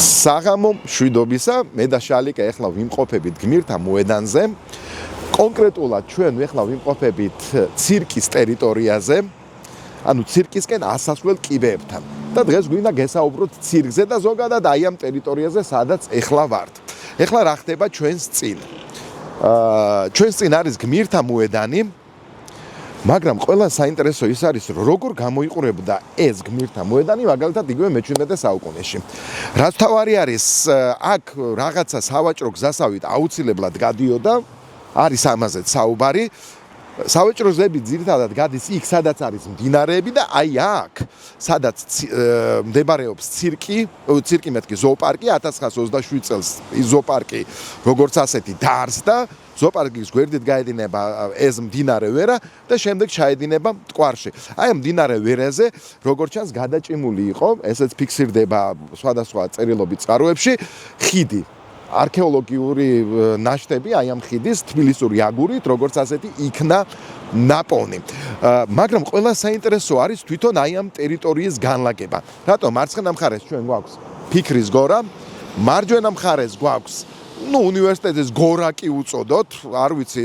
საღამო მშვიდობისა, მე და შალიკა ეხლა ვიმყოფებით გმირთა მოედანზე. კონკრეტულად ჩვენ ეხლა ვიმყოფებით ცირკის ტერიტორიაზე, ანუ ცირკისკენ ასასვლელ კიბეებთან. და დღეს გვინდა გესაუბროთ ცირკზე და ზოგადად აი ამ ტერიტორიაზე, სადაც ეხლა ვართ. ეხლა რა ხდება ჩვენს წინ? ჩვენს წინ არის გმირთა მოედანი, მაგრამ ყველა საინტერესო ის არის, როგორ გამოიყურებდა ეს გმირთა მოედანი, მაგალითად იგივე მე-17 საუკუნეში. რაც თავარი არის, აქ რაღაცა სავაჭრო გზასავით აუცილებლად გადიოდა, არის ამაზეც საუბარი. სავაჭრო გზები ძირითადად გადის იქ, სადაც არის მდინარეები და აი აქ, სადაც მდებარეობს ცირკი მეთქი ზოოპარკი 1927 წელს ის ზოოპარკი როგორც ასეთი დაარსდა. ზოოპარკის გვერდით გაედინება ეს მდინარე ვერა და შემდეგ ჩაედინება მტკვარში. აი ამ მდინარე ვერაზე, როგორც ჩანს, გადაჭიმული იყო, ესეც ფიქსირდება სხვადასხვა წერილობით წყაროებში, ხიდი. არქეოლოგიური ნაშთები აი ამ ხიდის თბილისური აგურით, როგორც ასეთი იქნა ნაპოვნი. მაგრამ ყველა საინტერესო არის თვითონ აი ამ ტერიტორიის განლაგება. რატომ მარცხენა მხარეს ჩვენ გვაქვს ფიქრის გორა, მარჯვენა მხარეს გვაქვს უნივერსიტეტის გორაკი უწოდოთ, არ ვიცი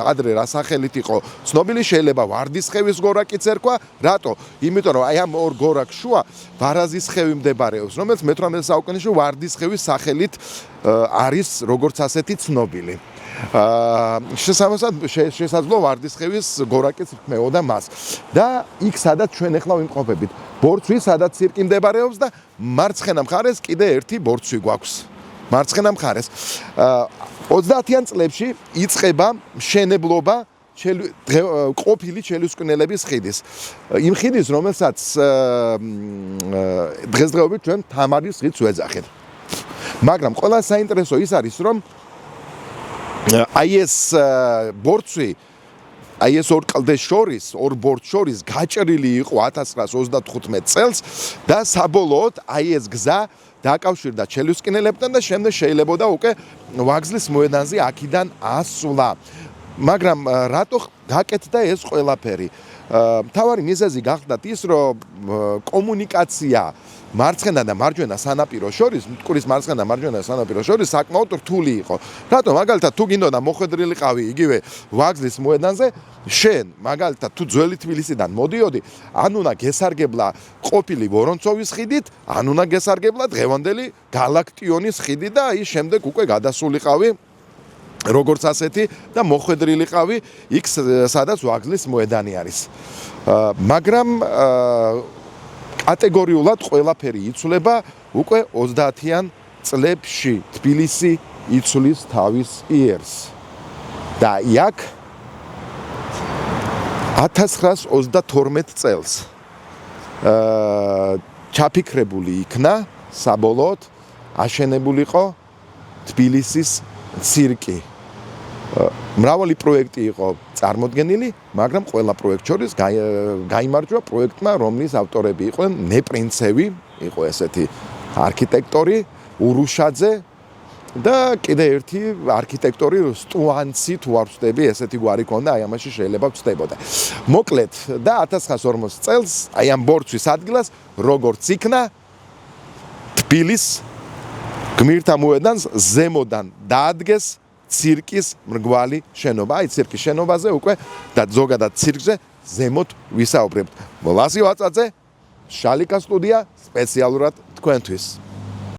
ადრე რა სახელით იყო ცნობილი, შეიძლება ვარდისხევის გორაკიც ერქვა. რატო? იმიტომ რომ აი ამ ორ გორაკს შუა ვარაზისხევი მდებარეობს, რომელიც მე-18 საუკუნეში ვარდისხევის სახელით არის როგორც ასეთი ცნობილი. შესაძლოა ვარდისხევის გორაკიც რქმეოდა მას. და იქ სადაც ჩვენ ეხლა ვიმყოფებით, ბორცვი, სადაც ცირკი მდებარეობს და მარცხენა მხარეს კიდე ერთი ბორცვი გვაქვს. მარცხენა მხარეს 30-იან წლებში იწყება მშენებლობა ყოფილი ჩელუსკვნელების ხიდის. იმ ხიდის, რომელსაც დღესდღეობით ჩვენ თამარის ხიდს ვეძახით. მაგრამ ყველა საინტერესო ის არის, რომ აი ეს ბორცვი, აი ეს ორ კლდეს შორის, ორ ბორცვს შორის გაჭრილი იყო 1935 წელს და საბოლოოდ აი ეს გზა დაკავშირდა ჩელუსკინელებთან და შემდეგ შეიძლებოდა უკვე ვაგზლის მოედანზე აქედან ასვლა. მაგრამ რატო გაკეთდა ეს ყველაფერი? მთავარი მიზეზი გახდათ ის, რომ კომუნიკაცია მარცხენა და მარჯვენა სანაპიროს შორის, მტკვრის მარცხენა და მარჯვენა სანაპიროს შორის საკმაოდ რთული იყო. რატომ? მაგალითად, თუ გინდოდა მოხვედრილიყავი იგივე ვაგზლის მოედანზე, შენ მაგალითად თუ ძველი თბილისიდან მოდიოდი, ან უნდა გესარგებლა ყოფილი ვორონცოვის ხიდით, ან უნდა გესარგებლა დღევანდელი გალაქტიონის ხიდით და აი შემდეგ უკვე გადასულიყავი როგორც ასეთი და მოხვედრილიყავი იქ, სადაც ვაგზლის მოედანი არის. მაგრამ კატეგორიულად ყველაფერი იცვლება უკვე 30-იან წლებში თბილისი იცვლის თავის იერს. და იქ 1932 წელს ჩაფიქრებული იქნა საბოლოოდ აშენებულიყო თბილისის ცირკი. მრავალი პროექტი იყო წარმოდგენილი, მაგრამ ყველა პროექტ შორის გაიმარჯვა პროექტმა, რომლის ავტორები იყვნენ ნეპრინცევი, იყო ესეთი არქიტექტორი, ურუშაძე და კიდე ერთი არქიტექტორი სტუანცი, თუ არ ვწდები, ესეთი გვარი ქონდა, აი ამაში შეიძლება ვწდებოდა. მოკლედ და 1940 წელს აი ამ ბორცვის ადგილას როგორც იქნა თბილის გმირთა მოედანს ზემოდან დაადგეს ცირკის მრგვალი შენობა. აი ცირკის შენობაზე უკვე და ზოგადად ცირკზე ზემოთ ვისაუბრებთ. ლასი ვაწაძე, შალიკა სტუდია სპეციალურად თქვენთვის.